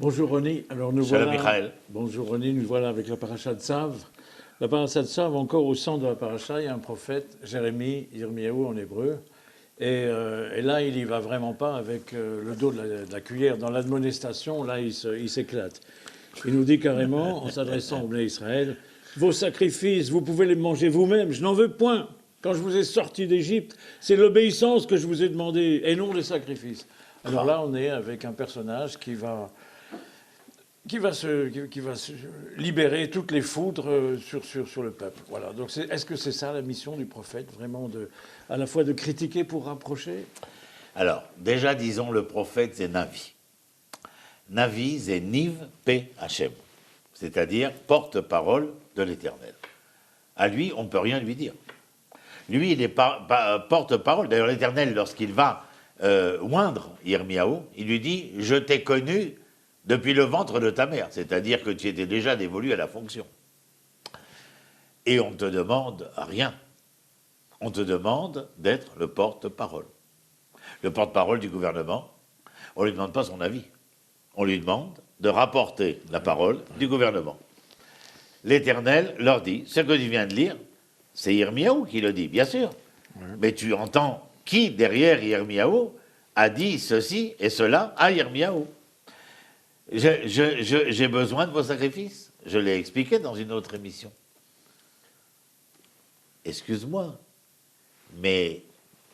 Bonjour Ronnie. Alors nous Shalom voilà. Michael. Bonjour Ronnie, nous voilà avec la paracha de Tzav. La paracha de Tzav, encore au centre de la paracha, il y a un prophèt, Jérémie, Yirmiyahu en hébreu. Et là, il y va vraiment pas avec le dos de la cuillère. Dans l'admonestation, là, il s'éclate. Il nous dit carrément, en s'adressant au Bnei Israël, vos sacrifices, vous pouvez les manger vous-même, je n'en veux point. Quand je vous ai sortis d'Égypte, c'est l'obéissance que je vous ai demandé, et non les sacrifices. Alors là, on est avec un personnage qui va se libérer toutes les foudres sur le peuple. Voilà. Donc est-ce que c'est ça la mission du prophète, vraiment à la fois de critiquer pour rapprocher? Alors, déjà, disons, le prophète, c'est Navi. Navi, c'est Niv P. Hachem, c'est-à-dire porte-parole de l'Éternel. À lui, on ne peut rien lui dire. Lui, il est porte-parole. D'ailleurs, l'Éternel, lorsqu'il va oindre Yirmiyahu, il lui dit « Je t'ai connu depuis le ventre de ta mère », c'est-à-dire que tu étais déjà dévolu à la fonction. Et on ne te demande rien. On te demande d'être le porte-parole. Le porte-parole du gouvernement, on ne lui demande pas son avis. On lui demande de rapporter la parole du gouvernement. L'Éternel leur dit, ce que tu viens de lire, c'est Yirmiyahu qui le dit, bien sûr. Mais tu entends qui, derrière Yirmiyahu, a dit ceci et cela à Yirmiyahu. J'ai besoin de vos sacrifices. Je l'ai expliqué dans une autre émission. Excuse-moi, mais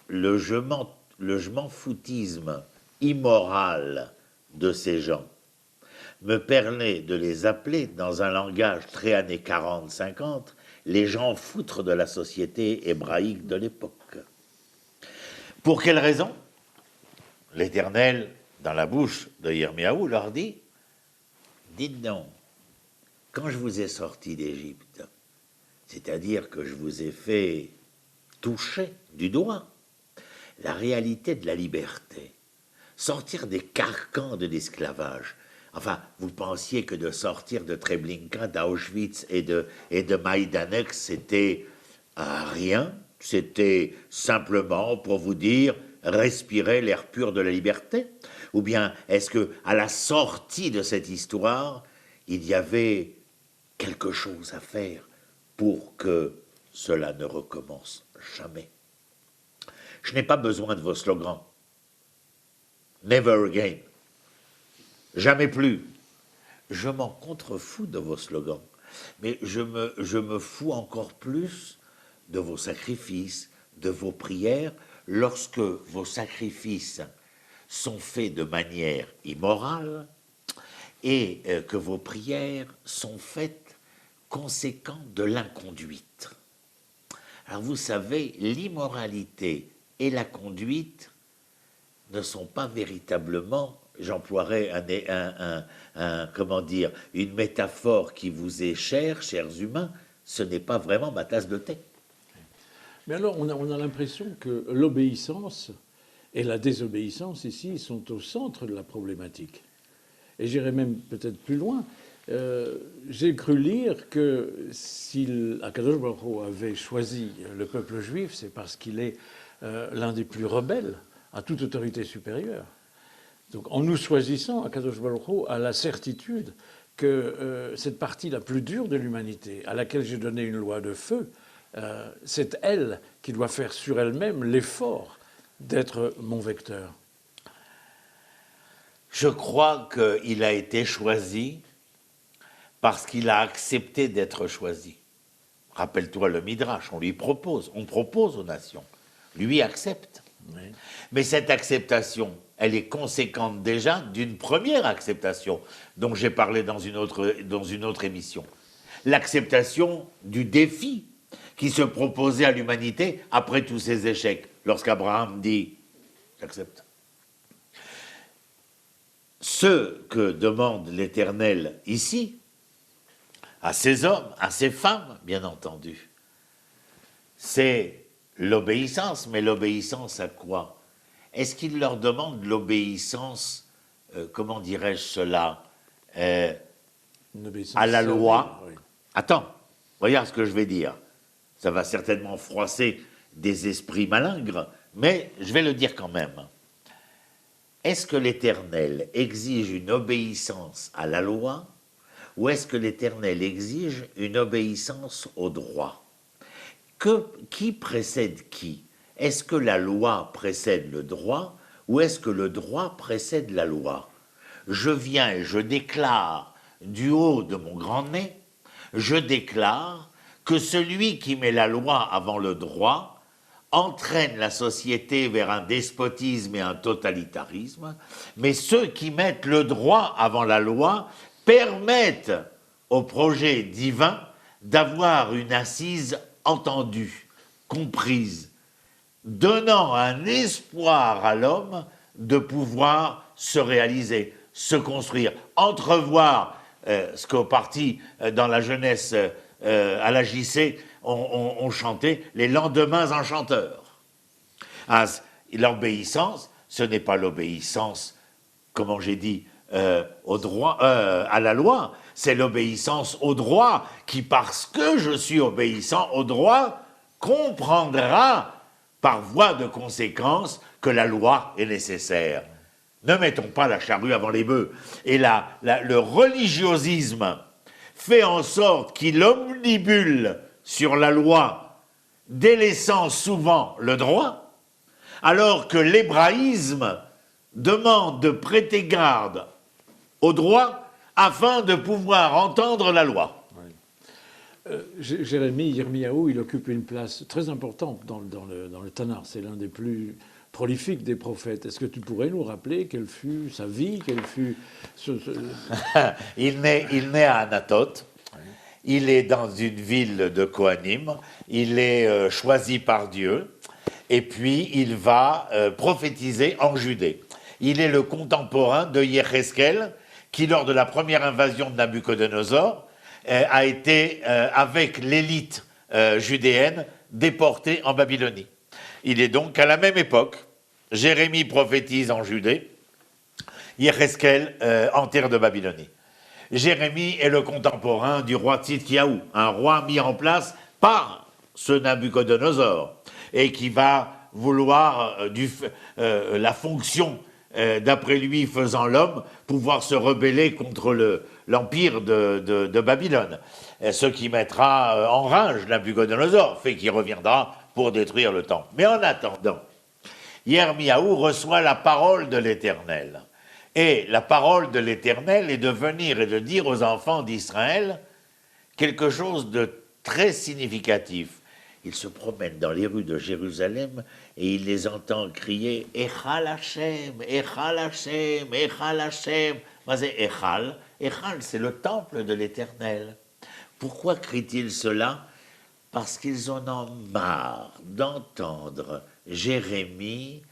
le je m'en foutisme immoral de ces gens me permet de les appeler, dans un langage très années 40-50, les gens foutres de la société hébraïque de l'époque. Pour quelle raison? L'Éternel, dans la bouche de Yirmiyahu, leur dit « Dites donc, quand je vous ai sortis d'Égypte, c'est-à-dire que je vous ai fait toucher du doigt la réalité de la liberté, sortir des carcans de l'esclavage. Enfin, vous pensiez que de sortir de Treblinka, d'Auschwitz et de Majdanek, c'était rien, c'était simplement pour vous dire respirer l'air pur de la liberté? Ou bien est-ce que à la sortie de cette histoire, il y avait quelque chose à faire pour que cela ne recommence jamais? Je n'ai pas besoin de vos slogans. Never again. Jamais plus. Je m'en contrefous de vos slogans. Mais je me fous encore plus de vos sacrifices, de vos prières, lorsque vos sacrifices sont faits de manière immorale et que vos prières sont faites conséquent de l'inconduite. Alors vous savez, l'immoralité et la conduite ne sont pas véritablement, j'emploierai comment dire, une métaphore qui vous est chère, chers humains, ce n'est pas vraiment ma tasse de thé. Mais alors, on a l'impression que l'obéissance et la désobéissance, ici, sont au centre de la problématique. Et j'irai même peut-être plus loin. J'ai cru lire que si Akadosh Baruch Hu avait choisi le peuple juif, c'est parce qu'il est l'un des plus rebelles à toute autorité supérieure. Donc en nous choisissant, Akadosh Baruch Hu a la certitude que cette partie la plus dure de l'humanité, à laquelle j'ai donné une loi de feu, c'est elle qui doit faire sur elle-même l'effort d'être mon vecteur. Je crois qu'il a été choisi parce qu'il a accepté d'être choisi. Rappelle-toi le Midrash, on propose aux nations. Lui accepte. Oui. Mais cette acceptation, elle est conséquente déjà d'une première acceptation dont j'ai parlé dans une autre émission. L'acceptation du défi qui se proposait à l'humanité après tous ces échecs, lorsqu'Abraham dit « j'accepte ». Ce que demande l'Éternel ici, à ces hommes, à ces femmes, bien entendu, c'est l'obéissance. Mais l'obéissance à quoi? Est-ce qu'il leur demande l'obéissance, comment dirais-je cela, à la loi? Oui. Attends, regarde ce que je vais dire. Ça va certainement froisser des esprits malingres, mais je vais le dire quand même. est-ce que l'Éternel exige une obéissance à la loi ou est-ce que l'Éternel exige une obéissance au droit? Qui précède qui? Est-ce que la loi précède le droit ou est-ce que le droit précède la loi? Je viens et je déclare du haut de mon grand nez, je déclare que celui qui met la loi avant le droit entraîne la société vers un despotisme et un totalitarisme, mais ceux qui mettent le droit avant la loi permettent au projet divin d'avoir une assise entendue, comprise, donnant un espoir à l'homme de pouvoir se réaliser, se construire, entrevoir ce qu'au parti, dans la jeunesse, à la JC, on chantait les lendemains enchanteurs. L'obéissance, ce n'est pas l'obéissance, comment j'ai dit, au droit, à la loi, c'est l'obéissance au droit qui, parce que je suis obéissant au droit, comprendra par voie de conséquence que la loi est nécessaire. Ne mettons pas la charrue avant les bœufs. Et le religiosisme fait en sorte qu'il omnibule sur la loi, délaissant souvent le droit, alors que l'hébraïsme demande de prêter garde au droit afin de pouvoir entendre la loi. Jérémie, Yirmiyahu, il occupe une place très importante dans le Tanakh. C'est l'un des plus prolifiques des prophètes. Est-ce que tu pourrais nous rappeler quelle fut sa vie, quelle fut... Il naît à Anatote. Il est dans une ville de Kohanim. Il est choisi par Dieu. Et puis, il va prophétiser en Judée. Il est le contemporain de Yecheskel, qui, lors de la première invasion de Nabuchodonosor, a été, avec l'élite judéenne, déporté en Babylonie. Il est donc à la même époque, Jérémie prophétise en Judée, Yecheskel en terre de Babylonie. Jérémie est le contemporain du roi Tzidkiaou, un roi mis en place par ce Nabuchodonosor, et qui va vouloir la fonction, d'après lui faisant l'homme, pouvoir se rebeller contre l'empire de Babylone. Ce qui mettra en rage Nabuchodonosor, fait qu'il reviendra pour détruire le temple. Mais en attendant, Yirmiyahu reçoit la parole de l'Éternel. Et la parole de l'Éternel est de venir et de dire aux enfants d'Israël quelque chose de très significatif. Il se promène dans les rues de Jérusalem et il les entend crier « Echal Hashem, Echal Hashem, Echal Hashem ». Echal, Echal, c'est le temple de l'Éternel. Pourquoi crient-ils cela? Parce qu'ils en ont marre d'entendre Jérémie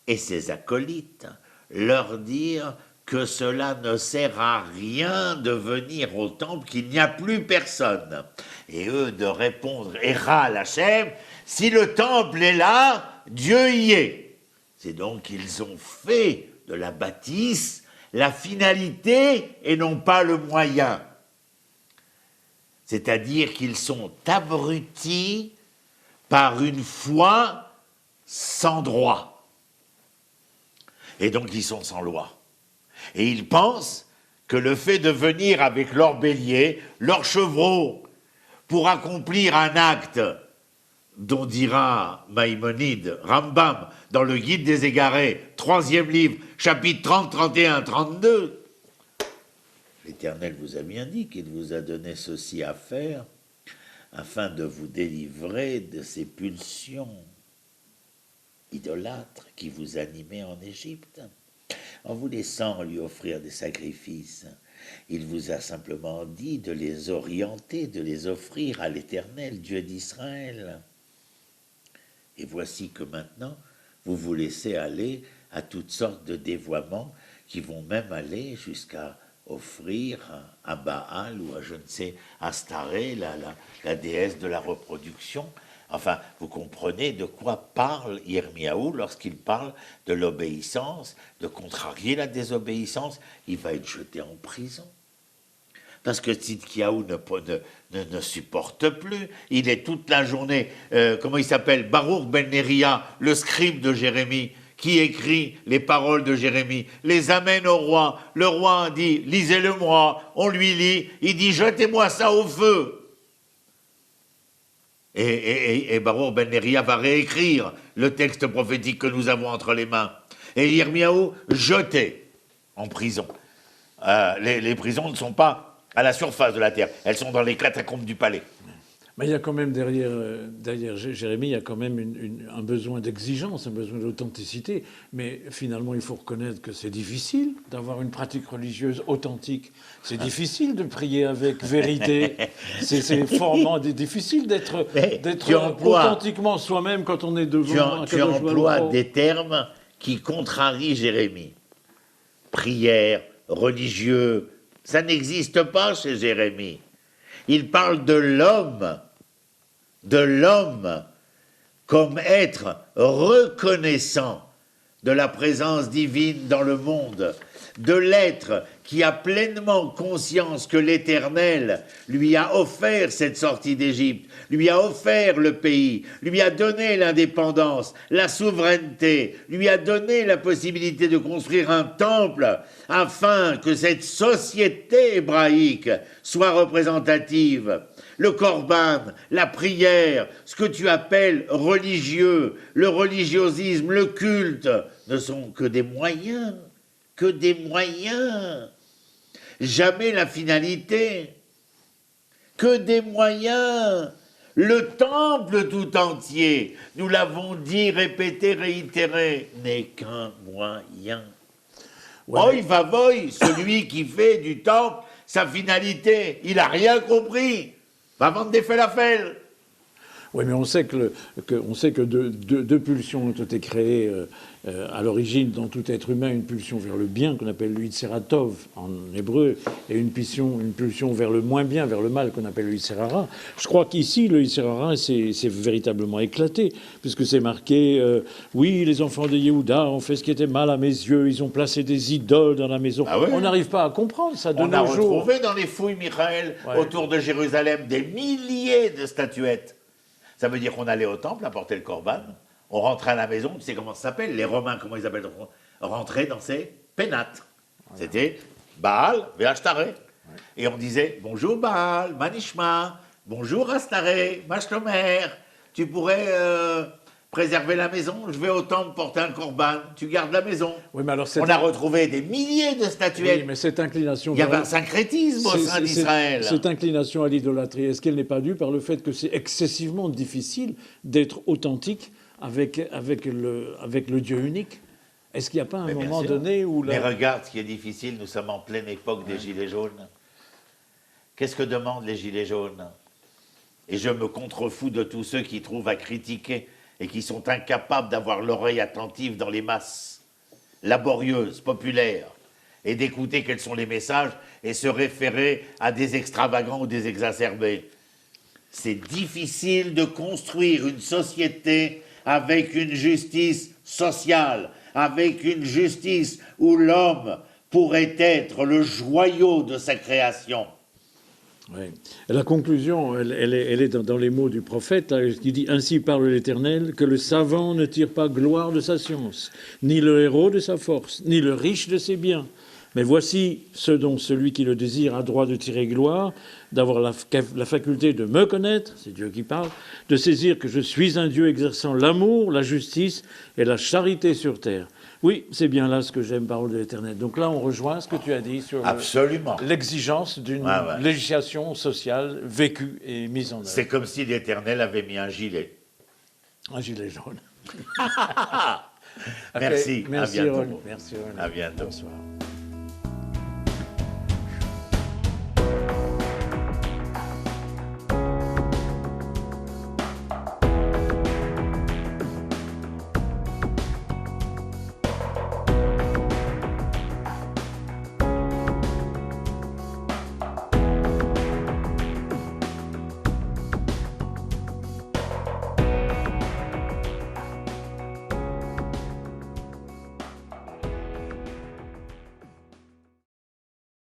et ses acolytes leur dire que cela ne sert à rien de venir au temple, qu'il n'y a plus personne. Et eux de répondre « Echal Hashem », si le temple est là, Dieu y est. C'est donc qu'ils ont fait de la bâtisse la finalité et non pas le moyen. C'est-à-dire qu'ils sont abrutis par une foi sans droit. Et donc ils sont sans loi. Et ils pensent que le fait de venir avec leur bélier, leurs chevreaux, pour accomplir un acte dont dira Maïmonide, Rambam, dans le Guide des Égarés, 3e livre, chapitre 30, 31, 32, l'Éternel vous a bien dit qu'il vous a donné ceci à faire afin de vous délivrer de ces pulsions idolâtres qui vous animaient en Égypte. En vous laissant lui offrir des sacrifices, il vous a simplement dit de les orienter, de les offrir à l'Éternel, Dieu d'Israël. Et voici que maintenant, vous vous laissez aller à toutes sortes de dévoiements qui vont même aller jusqu'à offrir à Baal ou à je ne sais, Astaré, la déesse de la reproduction. Enfin, vous comprenez de quoi parle Yirmiyahu lorsqu'il parle de l'obéissance, de contrarier la désobéissance. Il va être jeté en prison. Parce que Tzidkiaou ne supporte plus. Il est toute la journée, comment il s'appelle, Baruch ben Neria, le scribe de Jérémie, qui écrit les paroles de Jérémie, les amène au roi. Le roi dit, lisez-le-moi. On lui lit, il dit, jetez-moi ça au feu. Et Baruch ben Neria va réécrire le texte prophétique que nous avons entre les mains. Et Yirmiyahu jeté en prison. Les prisons ne sont pas à la surface de la terre, elles sont dans les catacombes du palais. Mais il y a quand même derrière Jérémie, il y a quand même un besoin d'exigence, un besoin d'authenticité. Mais finalement, il faut reconnaître que c'est difficile d'avoir une pratique religieuse authentique. C'est difficile de prier avec vérité. C'est formellement difficile d'être authentiquement soi-même quand on est devant. Tu emploies des termes qui contrarient Jérémie. Prière, religieux, ça n'existe pas chez Jérémie. Il parle de l'homme comme être reconnaissant de la présence divine dans le monde, de l'être qui a pleinement conscience que l'Éternel lui a offert cette sortie d'Égypte, lui a offert le pays, lui a donné l'indépendance, la souveraineté, lui a donné la possibilité de construire un temple afin que cette société hébraïque soit représentative. Le korban, la prière, ce que tu appelles religieux, le religiosisme, le culte, ne sont que des moyens. Que des moyens, jamais la finalité, que des moyens. Le temple tout entier, nous l'avons dit, répété, réitéré, n'est qu'un moyen. Ouais. Oi vavoy, celui qui fait du temple sa finalité, il n'a rien compris, va vendre des falafels. Oui, mais on sait que deux pulsions ont été créées à l'origine dans tout être humain, une pulsion vers le bien qu'on appelle le Yitzeratov en hébreu, et une pulsion vers le moins bien, vers le mal qu'on appelle le Yitzhara. Je crois qu'ici, le Yitzhara c'est véritablement éclaté, puisque c'est marqué oui, les enfants de Yehuda ont fait ce qui était mal à mes yeux, ils ont placé des idoles dans la maison. Ah ouais. On n'arrive pas à comprendre ça de nos jours. On a retrouvé dans les fouilles, Michael, autour de Jérusalem, des milliers de statuettes. Ça veut dire qu'on allait au temple, apporter le korban, on rentrait à la maison, tu sais comment ça s'appelle, les Romains, comment ils appellent, rentrer dans ces pénates. Voilà. C'était Baal, Ve'ashtare. Ouais. Et on disait, bonjour Baal, Manishma, bonjour Ashtare, Mashlomer, tu pourrais préserver la maison, je vais au temple porter un korban, tu gardes la maison. Oui, mais alors on a retrouvé des milliers de statuettes. Oui, mais cette inclination... Il y avait un syncrétisme au sein d'Israël. Cette inclination à l'idolâtrie, est-ce qu'elle n'est pas due par le fait que c'est excessivement difficile d'être authentique avec le Dieu unique? Est-ce qu'il n'y a pas un moment donné où... Mais regarde ce qui est difficile, nous sommes en pleine époque des Gilets jaunes. Qu'est-ce que demandent les Gilets jaunes? Et je me contrefous de tous ceux qui trouvent à critiquer et qui sont incapables d'avoir l'oreille attentive dans les masses, laborieuses, populaires, et d'écouter quels sont les messages et se référer à des extravagants ou des exacerbés. C'est difficile de construire une société avec une justice sociale, avec une justice où l'homme pourrait être le joyau de sa création. Oui. La conclusion, elle est dans les mots du prophète, là, qui dit « Ainsi parle l'Éternel, que le savant ne tire pas gloire de sa science, ni le héros de sa force, ni le riche de ses biens. Mais voici ce dont celui qui le désire a droit de tirer gloire, d'avoir la faculté de me connaître, c'est Dieu qui parle, de saisir que je suis un Dieu exerçant l'amour, la justice et la charité sur terre. » Oui, c'est bien là ce que j'aime, parole de l'Éternel. Donc là, on rejoint ce que tu as dit sur l'exigence d'une législation sociale vécue et mise en œuvre. C'est comme si l'Éternel avait mis un gilet. Un gilet jaune. Merci, Merci, à bientôt. Merci, à bientôt. Bonsoir.